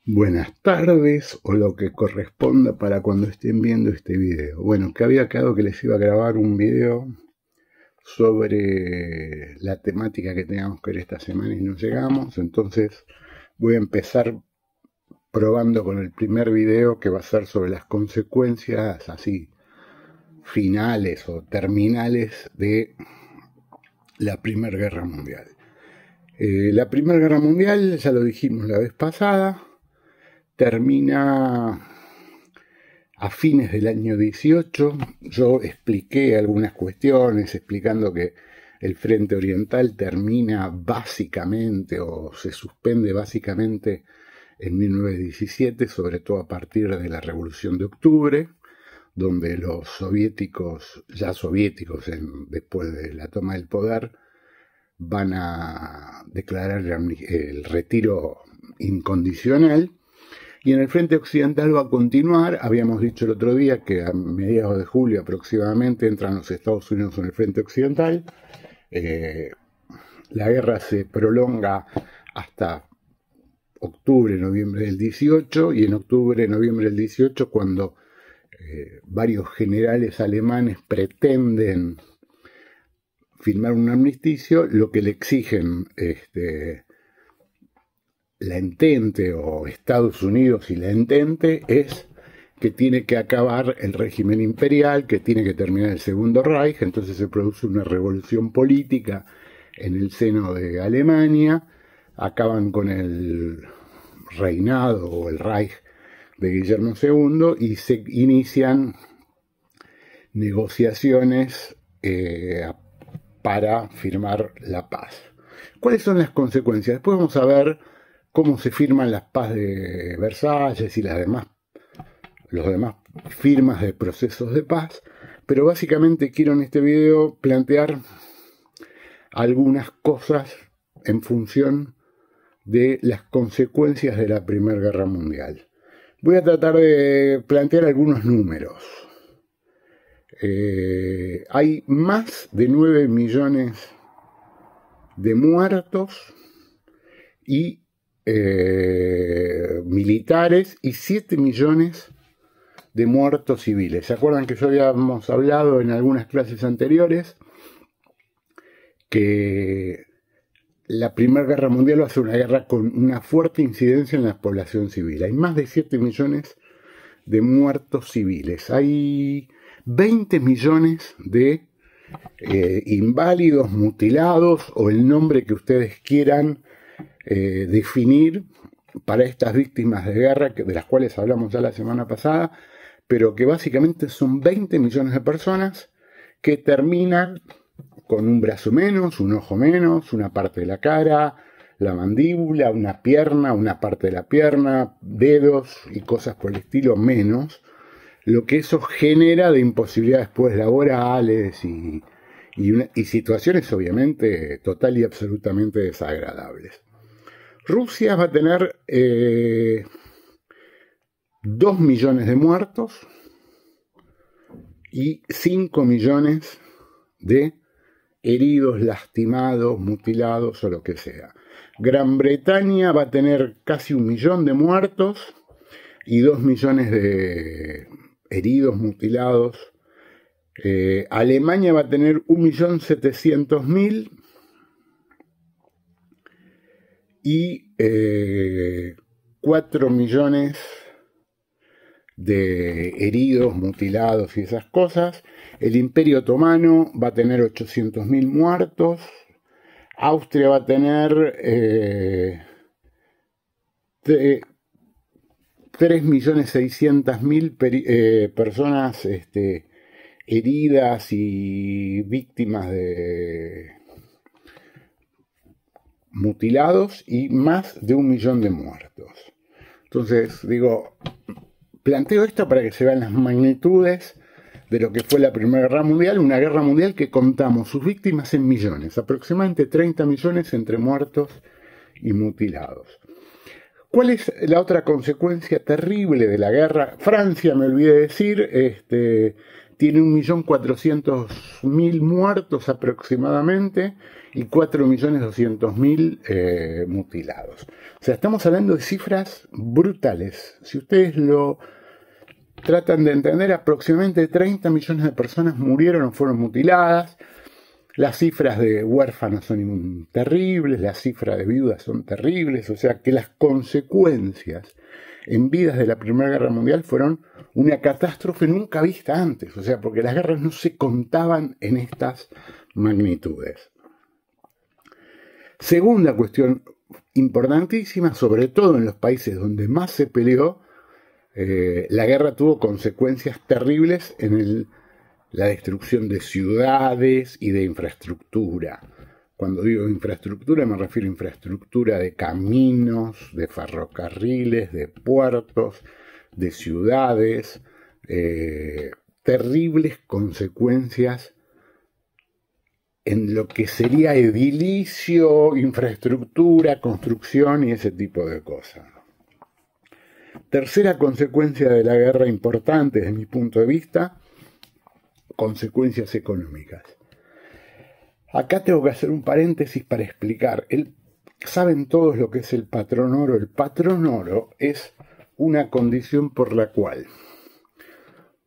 Buenas tardes o lo que corresponda para cuando estén viendo este video. Bueno, que había quedado que les iba a grabar un video sobre la temática que teníamos que ver esta semana y no llegamos. Entonces voy a empezar probando con el primer video, que va a ser sobre las consecuencias así finales o terminales de la Primera Guerra Mundial. La Primera Guerra Mundial, ya lo dijimos la vez pasada, termina a fines del año 18. Yo expliqué algunas cuestiones, explicando que el Frente Oriental termina básicamente, o se suspende básicamente, en 1917, sobre todo a partir de la Revolución de Octubre, donde los soviéticos, ya soviéticos después de la toma del poder, van a declarar el retiro incondicional. Y en el frente occidental va a continuar. Habíamos dicho el otro día que a mediados de julio aproximadamente entran los Estados Unidos en el frente occidental. La guerra se prolonga hasta octubre, noviembre del 18, y en octubre, noviembre del 18, cuando varios generales alemanes pretenden firmar un armisticio, lo que le exigen la Entente, o Estados Unidos y la Entente, es que tiene que acabar el régimen imperial, que tiene que terminar el Segundo Reich. Entonces se produce una revolución política en el seno de Alemania, acaban con el reinado o el Reich de Guillermo II y se inician negociaciones para firmar la paz. ¿Cuáles son las consecuencias? Después vamos a ver cómo se firman las paz de Versalles y los demás firmas de procesos de paz, pero básicamente quiero en este video plantear algunas cosas en función de las consecuencias de la Primera Guerra Mundial. Voy a tratar de plantear algunos números. Hay más de 9 millones de muertos y militares, y 7 millones de muertos civiles. ¿Se acuerdan que ya habíamos hablado en algunas clases anteriores que la Primera Guerra Mundial va a ser una guerra con una fuerte incidencia en la población civil? Hay más de 7 millones de muertos civiles. Hay 20 millones de inválidos, mutilados, o el nombre que ustedes quieran definir para estas víctimas de guerra, de las cuales hablamos ya la semana pasada, pero que básicamente son 20 millones de personas que terminan con un brazo menos, un ojo menos, una parte de la cara, la mandíbula, una pierna, una parte de la pierna, dedos y cosas por el estilo menos, lo que eso genera de imposibilidades después laborales y situaciones obviamente total y absolutamente desagradables. Rusia va a tener 2 millones de muertos y 5 millones de heridos, lastimados, mutilados o lo que sea. Gran Bretaña va a tener casi 1 millón de muertos y 2 millones de heridos, mutilados. Alemania va a tener 1.700.000 y 4 millones de heridos, mutilados y esas cosas. El Imperio Otomano va a tener 800.000 muertos. Austria va a tener 3.600.000 personas heridas y víctimas de mutilados, y más de 1 millón de muertos. Entonces, planteo esto para que se vean las magnitudes de lo que fue la Primera Guerra Mundial, una guerra mundial que contamos sus víctimas en millones, aproximadamente 30 millones entre muertos y mutilados. ¿Cuál es la otra consecuencia terrible de la guerra? Francia, me olvidé decir, tiene 1.400.000 muertos aproximadamente y 4.200.000 mutilados. O sea, estamos hablando de cifras brutales. Si ustedes lo tratan de entender, aproximadamente 30 millones de personas murieron o fueron mutiladas. Las cifras de huérfanos son terribles, las cifras de viudas son terribles, o sea que las consecuencias en vidas de la Primera Guerra Mundial fueron una catástrofe nunca vista antes, o sea, porque las guerras no se contaban en estas magnitudes. Segunda cuestión importantísima, sobre todo en los países donde más se peleó, la guerra tuvo consecuencias terribles en la destrucción de ciudades y de infraestructura. Cuando digo infraestructura me refiero a infraestructura de caminos, de ferrocarriles, de puertos, de ciudades, terribles consecuencias en lo que sería edilicio, infraestructura, construcción y ese tipo de cosas. Tercera consecuencia de la guerra importante desde mi punto de vista, consecuencias económicas. Acá tengo que hacer un paréntesis para explicar. Saben todos lo que es el patrón oro. El patrón oro es una condición por la cual,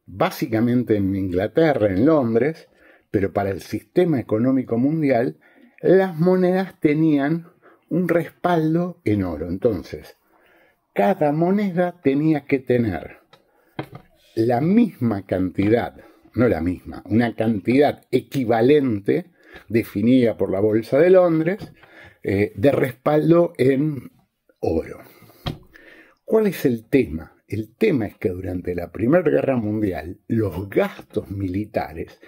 básicamente en Inglaterra, en Londres, pero para el sistema económico mundial, las monedas tenían un respaldo en oro. Entonces, cada moneda tenía que tener la misma cantidad, no la misma, una cantidad equivalente, definida por la Bolsa de Londres, de respaldo en oro. ¿Cuál es el tema? El tema es que durante la Primera Guerra Mundial los gastos militares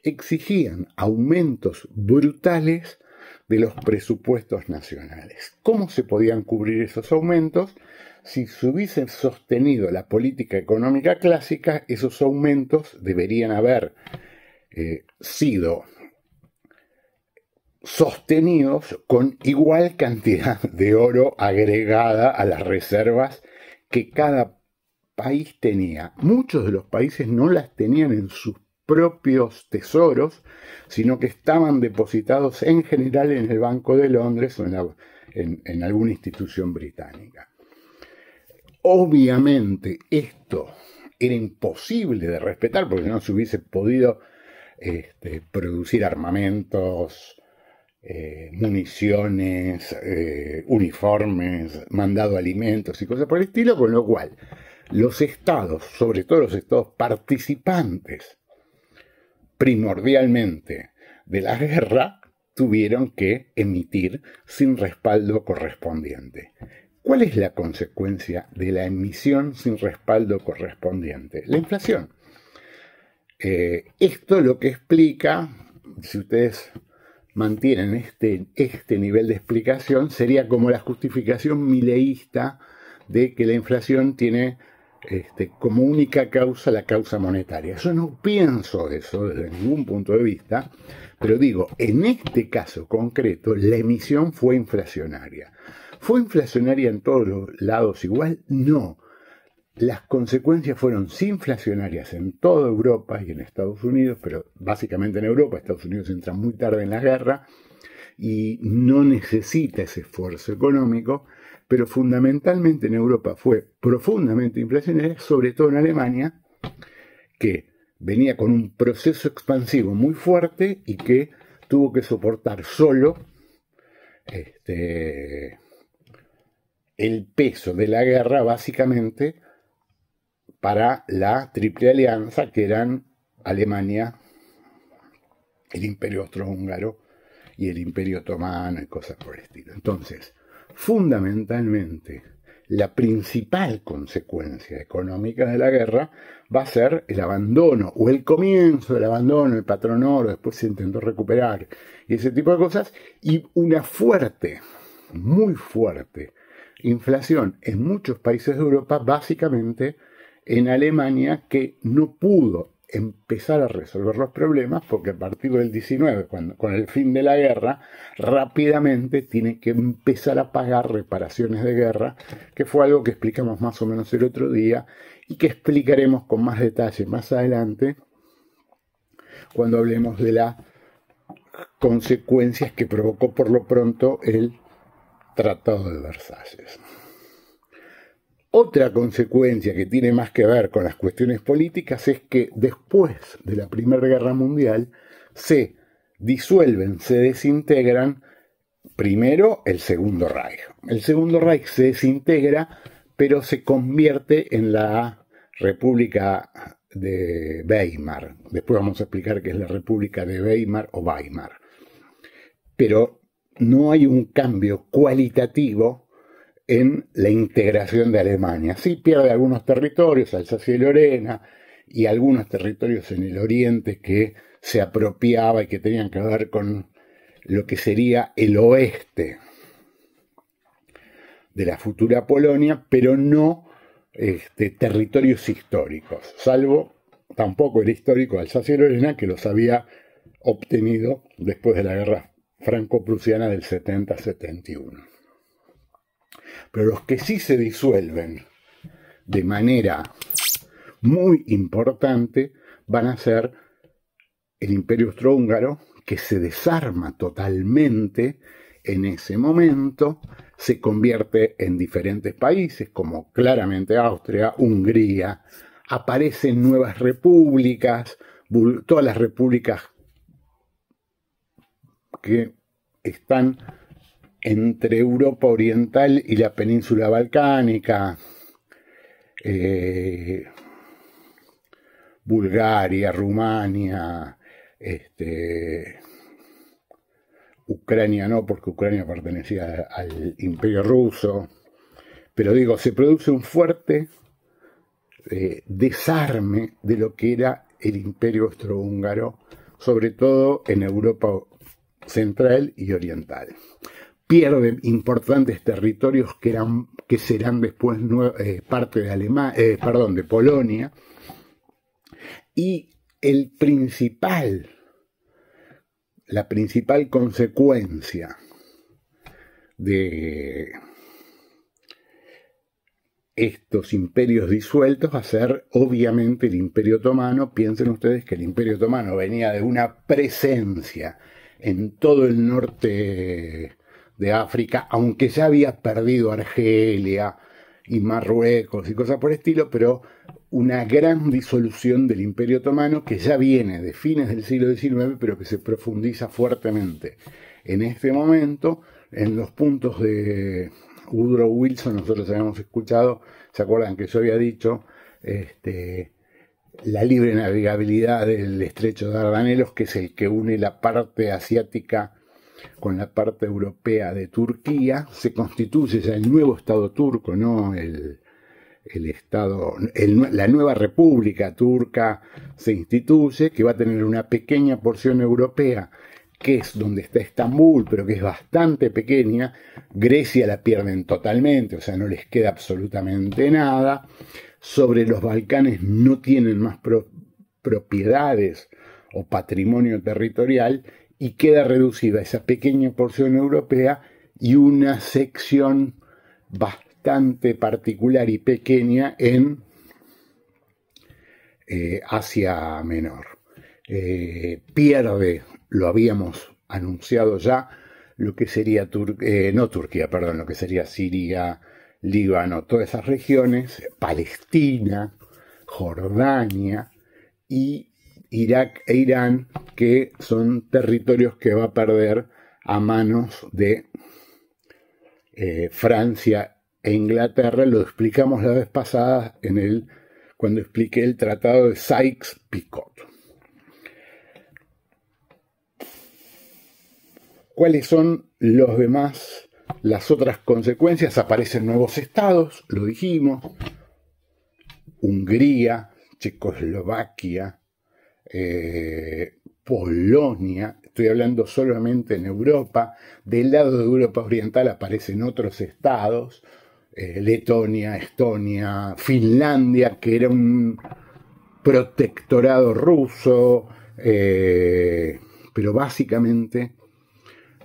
exigían aumentos brutales de los presupuestos nacionales. ¿Cómo se podían cubrir esos aumentos? Si se hubiese sostenido la política económica clásica, esos aumentos deberían haber sido sostenidos con igual cantidad de oro agregada a las reservas que cada país tenía. Muchos de los países no las tenían en sus propios tesoros, sino que estaban depositados en general en el Banco de Londres o en alguna institución británica. Obviamente esto era imposible de respetar porque no se hubiese podido producir armamentos, municiones, uniformes, mandado alimentos y cosas por el estilo, con lo cual los estados, sobre todo los estados participantes primordialmente de la guerra, tuvieron que emitir sin respaldo correspondiente. ¿Cuál es la consecuencia de la emisión sin respaldo correspondiente? La inflación. Esto lo que explica, si ustedes mantienen este nivel de explicación, sería como la justificación mileísta de que la inflación tiene como única causa la causa monetaria. Yo no pienso eso desde ningún punto de vista, pero digo, en este caso concreto, la emisión fue inflacionaria. ¿Fue inflacionaria en todos los lados igual? No. Las consecuencias fueron inflacionarias en toda Europa y en Estados Unidos, pero básicamente en Europa. Estados Unidos entra muy tarde en la guerra y no necesita ese esfuerzo económico, pero fundamentalmente en Europa fue profundamente inflacionaria, sobre todo en Alemania, que venía con un proceso expansivo muy fuerte y que tuvo que soportar solo el peso de la guerra, básicamente para la Triple Alianza, que eran Alemania, el Imperio Austrohúngaro y el Imperio Otomano y cosas por el estilo. Entonces, fundamentalmente, la principal consecuencia económica de la guerra va a ser el abandono, o el comienzo del abandono, el patrón oro, después se intentó recuperar, y ese tipo de cosas, y una fuerte, muy fuerte, inflación en muchos países de Europa, básicamente en Alemania, que no pudo empezar a resolver los problemas porque a partir del 19, con el fin de la guerra, rápidamente tiene que empezar a pagar reparaciones de guerra, que fue algo que explicamos más o menos el otro día y que explicaremos con más detalle más adelante cuando hablemos de las consecuencias que provocó por lo pronto el Tratado de Versalles. Otra consecuencia que tiene más que ver con las cuestiones políticas es que después de la Primera Guerra Mundial se disuelven, se desintegran primero el Segundo Reich. El Segundo Reich se desintegra, pero se convierte en la República de Weimar. Después vamos a explicar qué es la República de Weimar o Weimar. Pero no hay un cambio cualitativo en la integración de Alemania. Sí pierde algunos territorios, Alsacia y Lorena, y algunos territorios en el oriente que se apropiaba y que tenían que ver con lo que sería el oeste de la futura Polonia, pero no territorios históricos, salvo tampoco el histórico Alsacia y Lorena, que los había obtenido después de la guerra franco-prusiana del 70-71. Pero los que sí se disuelven de manera muy importante van a ser el Imperio Austrohúngaro, que se desarma totalmente en ese momento, se convierte en diferentes países, como claramente Austria, Hungría, aparecen nuevas repúblicas, todas las repúblicas que están entre Europa Oriental y la península balcánica, Bulgaria, Rumania, Ucrania no, porque Ucrania pertenecía al Imperio Ruso, pero digo, se produce un fuerte desarme de lo que era el Imperio Austrohúngaro, sobre todo en Europa Central y Oriental. Pierde importantes territorios que serán después parte de de Polonia, y la principal consecuencia de estos imperios disueltos va a ser obviamente el Imperio Otomano. Piensen ustedes que el Imperio Otomano venía de una presencia en todo el norte de África, aunque ya había perdido Argelia y Marruecos y cosas por el estilo, pero una gran disolución del Imperio Otomano que ya viene de fines del siglo XIX, pero que se profundiza fuertemente en este momento. En los puntos de Woodrow Wilson nosotros habíamos escuchado, ¿se acuerdan que yo había dicho la libre navegabilidad del estrecho de Dardanelos, que es el que une la parte asiática con la parte europea de Turquía? Se constituye ya el nuevo Estado turco, no la nueva República Turca se instituye, que va a tener una pequeña porción europea, que es donde está Estambul, pero que es bastante pequeña. Grecia la pierden totalmente, o sea, no les queda absolutamente nada. Sobre los Balcanes no tienen más propiedades o patrimonio territorial, y queda reducida esa pequeña porción europea y una sección bastante particular y pequeña en Asia Menor. Pierde, lo habíamos anunciado ya, lo que sería lo que sería Siria, Líbano, todas esas regiones, Palestina, Jordania y Irak e Irán, que son territorios que va a perder a manos de Francia e Inglaterra. Lo explicamos la vez pasada cuando expliqué el Tratado de Sykes-Picot. ¿Cuáles son las otras consecuencias? Aparecen nuevos estados, lo dijimos: Hungría, Checoslovaquia, Polonia. Estoy hablando solamente en Europa. Del lado de Europa Oriental aparecen otros estados: Letonia, Estonia, Finlandia, que era un protectorado ruso, pero básicamente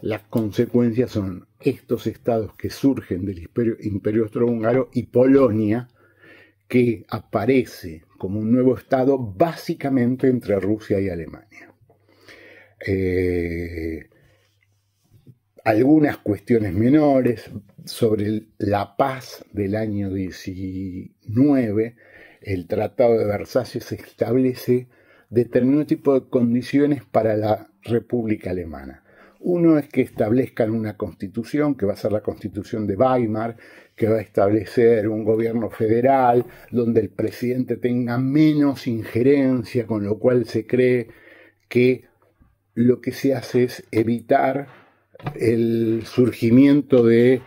las consecuencias son estos estados que surgen del Imperio Austrohúngaro, y Polonia, que aparece como un nuevo Estado básicamente entre Rusia y Alemania. Algunas cuestiones menores sobre la paz del año 19, el Tratado de Versalles establece determinado tipo de condiciones para la República Alemana. Uno es que establezcan una constitución, que va a ser la constitución de Weimar, que va a establecer un gobierno federal donde el presidente tenga menos injerencia, con lo cual se cree que lo que se hace es evitar el surgimiento de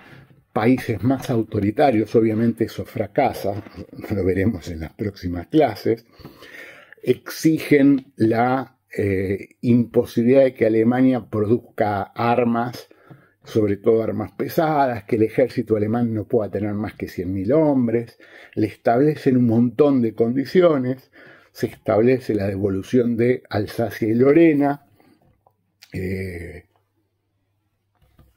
países más autoritarios. Obviamente eso fracasa, lo veremos en las próximas clases. Exigen la imposibilidad de que Alemania produzca armas, sobre todo armas pesadas, que el ejército alemán no pueda tener más que 100.000 hombres. Le establecen un montón de condiciones. Se establece la devolución de Alsacia y Lorena.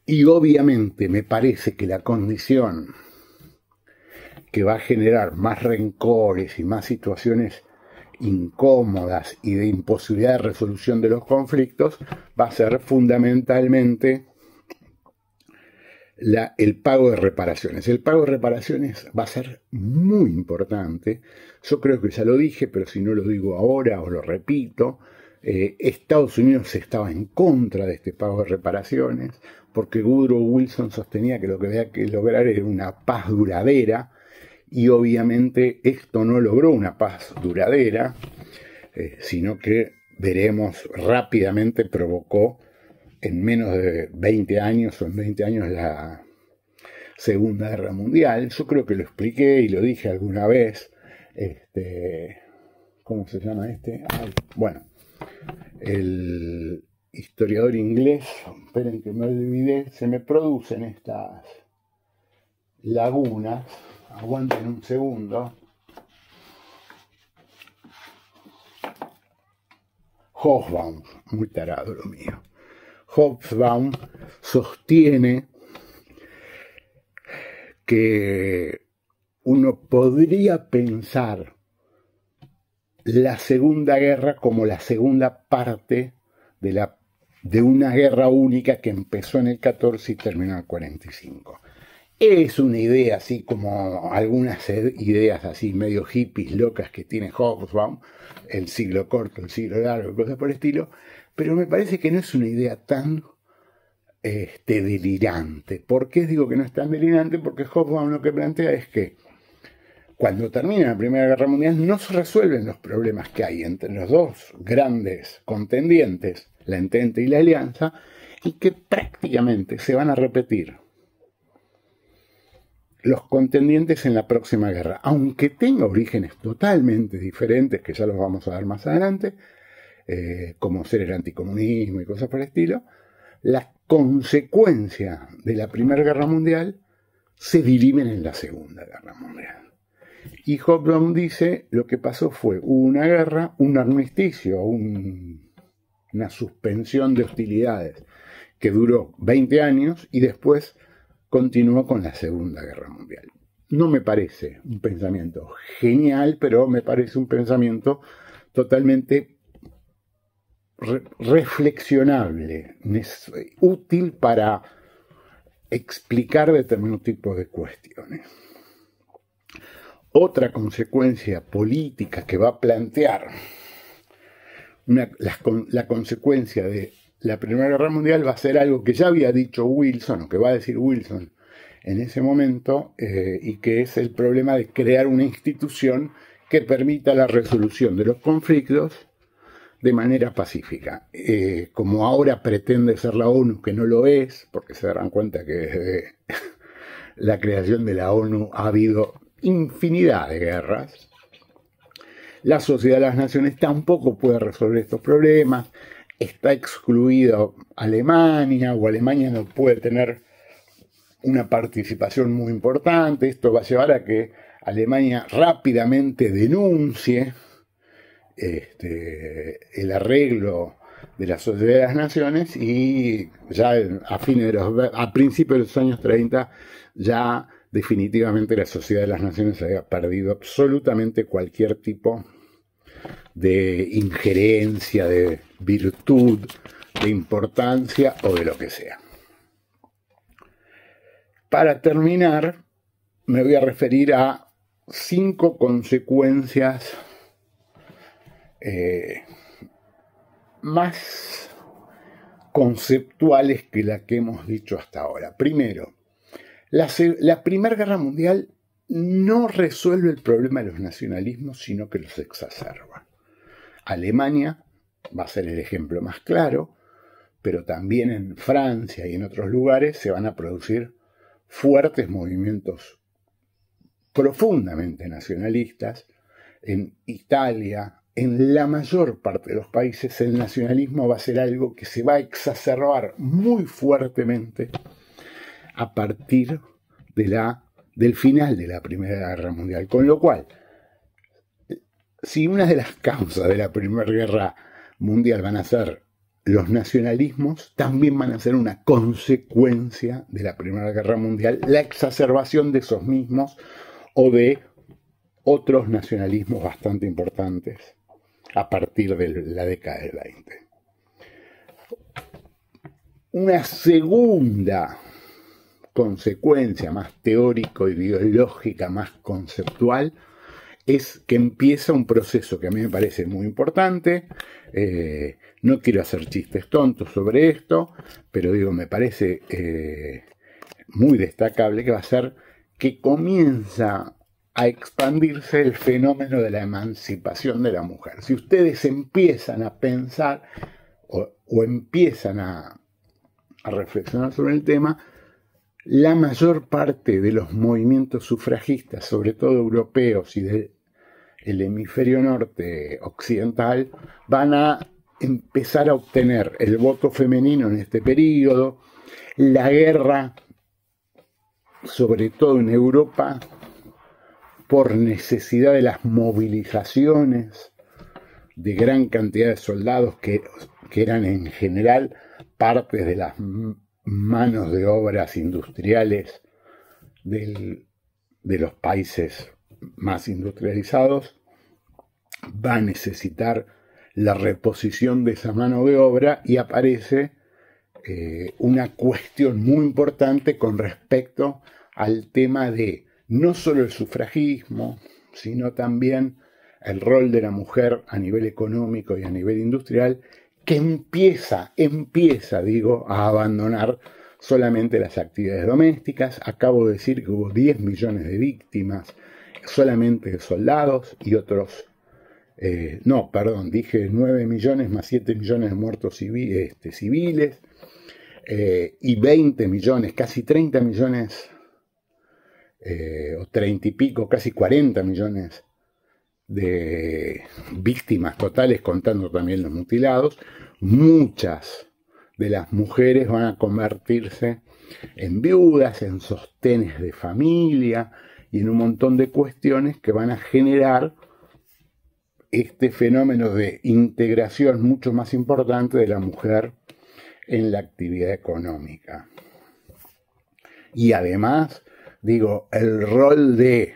Y obviamente me parece que la condición que va a generar más rencores y más situaciones incómodas y de imposibilidad de resolución de los conflictos va a ser fundamentalmente el pago de reparaciones. El pago de reparaciones va a ser muy importante. Yo creo que ya lo dije, pero si no lo digo ahora o lo repito, Estados Unidos estaba en contra de este pago de reparaciones porque Woodrow Wilson sostenía que lo que había que lograr era una paz duradera, y obviamente esto no logró una paz duradera, sino que veremos rápidamente provocó en menos de 20 años o en 20 años la Segunda Guerra Mundial. Yo creo que lo expliqué y lo dije alguna vez. ¿Cómo se llama este? Bueno, el historiador inglés, esperen que me olvidé, se me producen estas lagunas, aguanten un segundo. Hobsbawm, muy tarado lo mío. Hobsbawm sostiene que uno podría pensar la Segunda Guerra como la segunda parte de una guerra única que empezó en el 14 y terminó en el 45. Es una idea así como algunas ideas así medio hippies locas que tiene Hobsbawm, el siglo corto, el siglo largo, cosas por el estilo, pero me parece que no es una idea tan delirante. ¿Por qué digo que no es tan delirante? Porque Hobsbawm lo que plantea es que cuando termina la Primera Guerra Mundial no se resuelven los problemas que hay entre los dos grandes contendientes, la Entente y la Alianza, y que prácticamente se van a repetir los contendientes en la próxima guerra, aunque tenga orígenes totalmente diferentes, que ya los vamos a ver más adelante, como ser el anticomunismo y cosas por el estilo. Las consecuencias de la Primera Guerra Mundial se dirimen en la Segunda Guerra Mundial. Y Hobsbawm dice, lo que pasó fue una guerra, un armisticio, una suspensión de hostilidades que duró 20 años y después continuó con la Segunda Guerra Mundial. No me parece un pensamiento genial, pero me parece un pensamiento totalmente reflexionable, útil para explicar determinados tipos de cuestiones. Otra consecuencia política que va a plantear la consecuencia de la Primera Guerra Mundial va a ser algo que ya había dicho Wilson, o que va a decir Wilson en ese momento, y que es el problema de crear una institución que permita la resolución de los conflictos de manera pacífica. Como ahora pretende ser la ONU, que no lo es, porque se darán cuenta que desde la creación de la ONU ha habido infinidad de guerras, la Sociedad de las Naciones tampoco puede resolver estos problemas. Está excluido Alemania, o Alemania no puede tener una participación muy importante. Esto va a llevar a que Alemania rápidamente denuncie el arreglo de la Sociedad de las Naciones, y ya a principios de los años 30 ya definitivamente la Sociedad de las Naciones había perdido absolutamente cualquier tipo de injerencia, de virtud, de importancia o de lo que sea. Para terminar, me voy a referir a 5 consecuencias más conceptuales que la que hemos dicho hasta ahora. Primero, la Primera Guerra Mundial no resuelve el problema de los nacionalismos, sino que los exacerba. Alemania va a ser el ejemplo más claro, pero también en Francia y en otros lugares se van a producir fuertes movimientos profundamente nacionalistas. En Italia, en la mayor parte de los países, el nacionalismo va a ser algo que se va a exacerbar muy fuertemente a partir del final de la Primera Guerra Mundial. Con lo cual, si una de las causas de la Primera Guerra Mundial van a ser los nacionalismos, también van a ser una consecuencia de la Primera Guerra Mundial, la exacerbación de esos mismos o de otros nacionalismos bastante importantes a partir de la década del 20. Una segunda consecuencia más teórico-ideológica, más conceptual, es que empieza un proceso que a mí me parece muy importante. No quiero hacer chistes tontos sobre esto, pero digo, me parece muy destacable, que va a ser que comienza a expandirse el fenómeno de la emancipación de la mujer. Si ustedes empiezan a pensar o empiezan a reflexionar sobre el tema, la mayor parte de los movimientos sufragistas, sobre todo europeos y del hemisferio norte occidental, van a empezar a obtener el voto femenino en este periodo. La guerra, sobre todo en Europa, por necesidad de las movilizaciones de gran cantidad de soldados que eran en general partes de las manos de obras industriales de los países más industrializados, va a necesitar la reposición de esa mano de obra, y aparece una cuestión muy importante con respecto al tema de no solo el sufragismo, sino también el rol de la mujer a nivel económico y a nivel industrial, que empieza, a abandonar solamente las actividades domésticas. Acabo de decir que hubo 10 millones de víctimas solamente de soldados y otros, dije 9 millones más 7 millones de muertos civiles, y 20 millones, casi 30 millones, o 30 y pico, casi 40 millones de víctimas totales, contando también los mutilados. Muchas de las mujeres van a convertirse en viudas, en sostenes de familia y en un montón de cuestiones que van a generar este fenómeno de integración mucho más importante de la mujer en la actividad económica. Y además, el rol de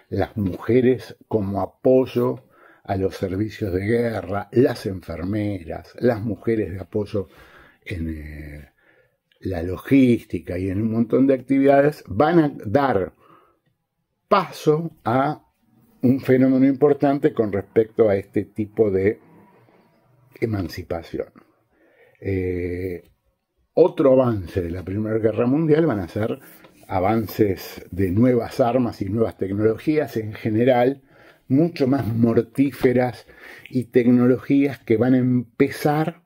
las mujeres como apoyo a los servicios de guerra, las enfermeras, las mujeres de apoyo en la logística y en un montón de actividades, van a dar paso a un fenómeno importante con respecto a este tipo de emancipación. Otro avance de la Primera Guerra Mundial van a ser avances de nuevas armas y nuevas tecnologías en general, mucho más mortíferas, y tecnologías que van a empezar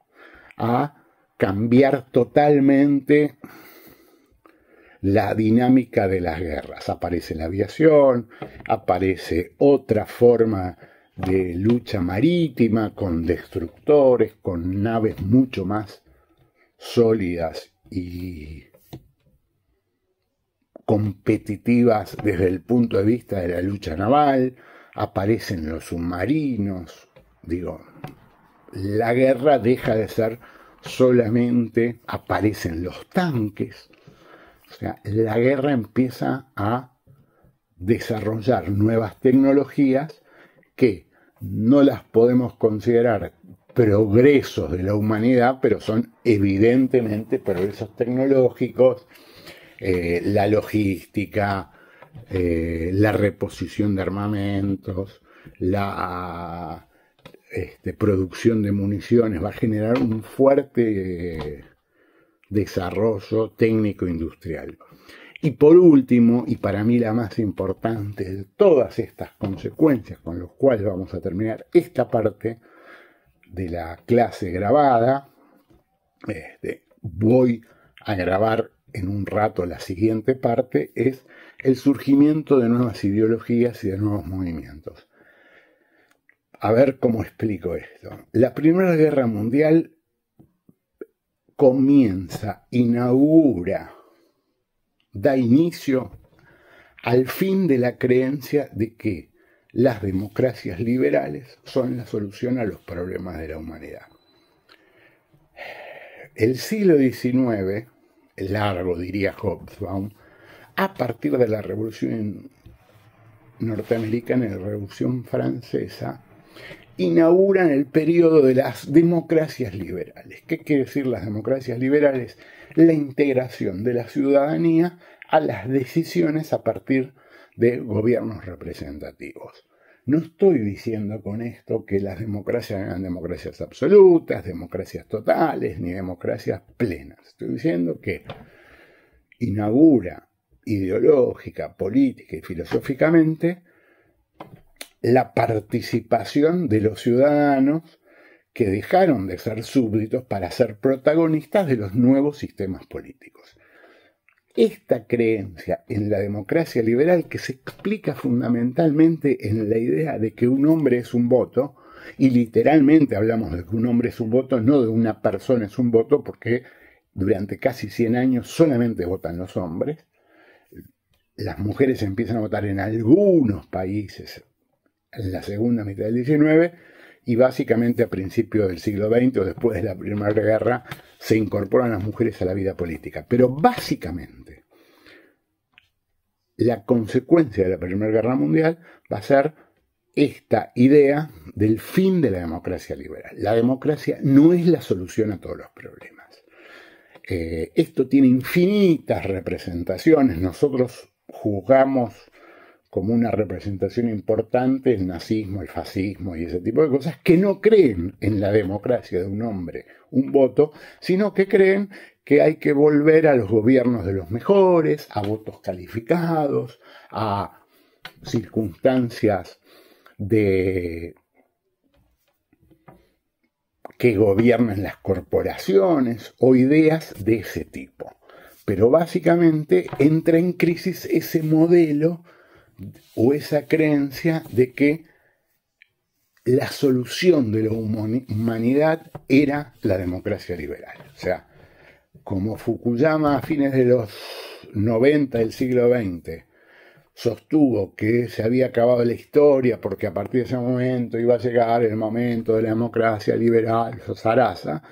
a cambiar totalmente la dinámica de las guerras. Aparece la aviación, aparece otra forma de lucha marítima con destructores, con naves mucho más sólidas y competitivas desde el punto de vista de la lucha naval. Aparecen los submarinos. La guerra deja de ser solamente, aparecen los tanques, O sea, la guerra empieza a desarrollar nuevas tecnologías que no las podemos considerar progresos de la humanidad, pero son evidentemente progresos tecnológicos, la logística, la reposición de armamentos, la producción de municiones, va a generar un fuerte desarrollo técnico-industrial. Y por último, y para mí la más importante de todas estas consecuencias con las cuales vamos a terminar esta parte de la clase grabada, voy a grabar en un rato la siguiente parte, es el surgimiento de nuevas ideologías y de nuevos movimientos. A ver cómo explico esto. La Primera Guerra Mundial comienza, inaugura, da inicio al fin de la creencia de que las democracias liberales son la solución a los problemas de la humanidad. El siglo XIX, largo diría Hobsbawm, a partir de la Revolución norteamericana y la Revolución francesa, inauguran el periodo de las democracias liberales. ¿Qué quiere decir las democracias liberales? La integración de la ciudadanía a las decisiones a partir de gobiernos representativos. No estoy diciendo con esto que las democracias eran democracias absolutas, democracias totales, ni democracias plenas. Estoy diciendo que inaugura ideológica, política y filosóficamente la participación de los ciudadanos que dejaron de ser súbditos para ser protagonistas de los nuevos sistemas políticos. Esta creencia en la democracia liberal, que se explica fundamentalmente en la idea de que un hombre es un voto, y literalmente hablamos de que un hombre es un voto, no de una persona es un voto, porque durante casi 100 años solamente votan los hombres. Las mujeres empiezan a votar en algunos países en la segunda mitad del XIX, y básicamente a principios del siglo XX o después de la Primera Guerra se incorporan las mujeres a la vida política. Pero básicamente la consecuencia de la Primera Guerra Mundial va a ser esta idea del fin de la democracia liberal. La democracia no es la solución a todos los problemas. Esto tiene infinitas representaciones. Nosotros juzgamos como una representación importante el nazismo, el fascismo y ese tipo de cosas, que no creen en la democracia de un hombre, un voto, sino que creen que hay que volver a los gobiernos de los mejores, a votos calificados, a circunstancias de que gobiernen las corporaciones o ideas de ese tipo. Pero básicamente entra en crisis ese modelo o esa creencia de que la solución de la humanidad era la democracia liberal. O sea, como Fukuyama a fines de los 90 del siglo XX sostuvo que se había acabado la historia porque a partir de ese momento iba a llegar el momento de la democracia liberal, Sarasa,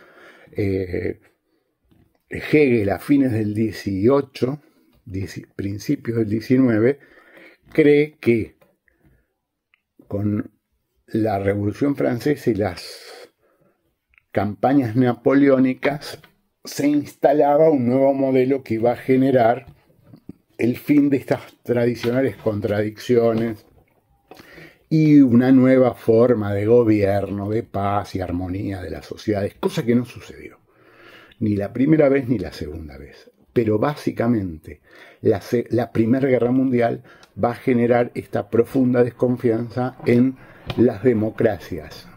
Hegel a fines del 18, principios del 19, cree que con la Revolución Francesa y las campañas napoleónicas se instalaba un nuevo modelo que iba a generar el fin de estas tradicionales contradicciones y una nueva forma de gobierno, de paz y armonía de las sociedades, cosa que no sucedió, ni la primera vez ni la segunda vez. Pero básicamente la Primera Guerra Mundial va a generar esta profunda desconfianza en las democracias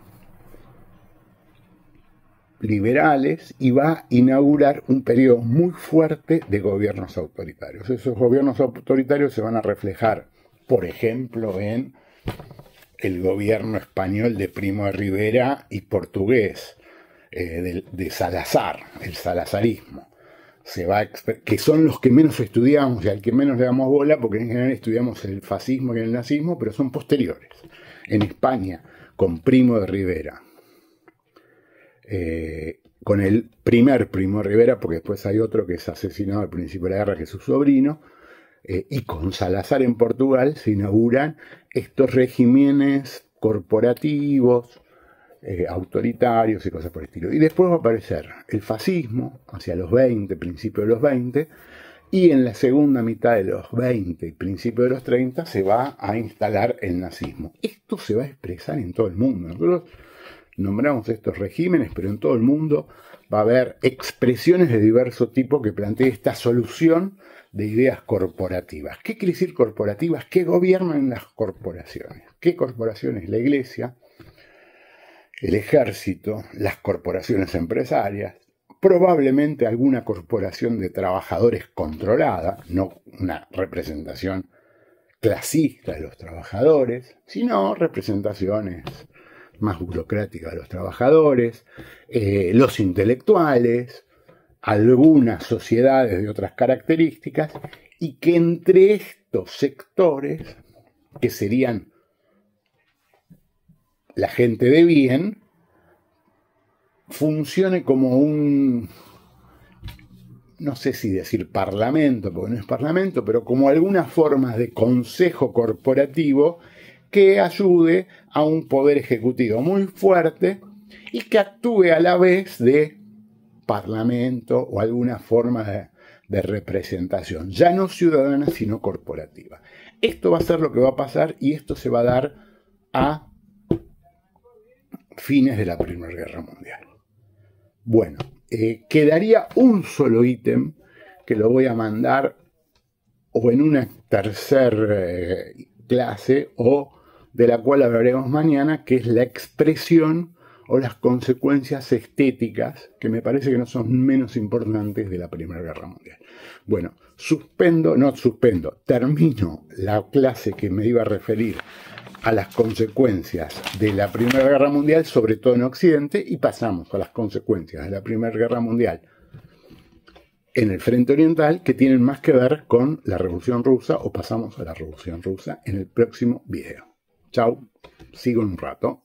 liberales y va a inaugurar un periodo muy fuerte de gobiernos autoritarios. Esos gobiernos autoritarios se van a reflejar, por ejemplo, en el gobierno español de Primo de Rivera y portugués de Salazar, el salazarismo. Que son los que menos estudiamos y al que menos le damos bola, porque en general estudiamos el fascismo y el nazismo, pero son posteriores. En España, con Primo de Rivera, con el primer Primo de Rivera, porque después hay otro que es asesinado al principio de la guerra, que es su sobrino, y con Salazar en Portugal se inauguran estos regímenes corporativos, autoritarios y cosas por el estilo. Y después va a aparecer el fascismo hacia los 20, principios de los 20, y en la segunda mitad de los 20 y principios de los 30 se va a instalar el nazismo. Esto se va a expresar en todo el mundo. Nosotros nombramos estos regímenes, pero en todo el mundo va a haber expresiones de diverso tipo que planteen esta solución de ideas corporativas. ¿Qué quiere decir corporativas? ¿Qué gobiernan las corporaciones? ¿Qué corporaciones? La Iglesia, el ejército, las corporaciones empresarias, probablemente alguna corporación de trabajadores controlada, no una representación clasista de los trabajadores, sino representaciones más burocráticas de los trabajadores, los intelectuales, algunas sociedades de otras características, y que entre estos sectores, que serían la gente de bien, funcione como un, no sé si decir parlamento, porque no es parlamento, pero como alguna forma de consejo corporativo que ayude a un poder ejecutivo muy fuerte y que actúe a la vez de parlamento o alguna forma de representación, ya no ciudadana, sino corporativa. Esto va a ser lo que va a pasar, y esto se va a dar a fines de la Primera Guerra Mundial. Bueno, quedaría un solo ítem que lo voy a mandar o en una tercera clase, o de la cual hablaremos mañana, que es la expresión o las consecuencias estéticas, que me parece que no son menos importantes, de la Primera Guerra Mundial. Bueno, termino la clase que me iba a referir a las consecuencias de la Primera Guerra Mundial, sobre todo en Occidente, y pasamos a las consecuencias de la Primera Guerra Mundial en el frente oriental, que tienen más que ver con la Revolución Rusa, o pasamos a la Revolución Rusa en el próximo video. Chau, sigo un rato.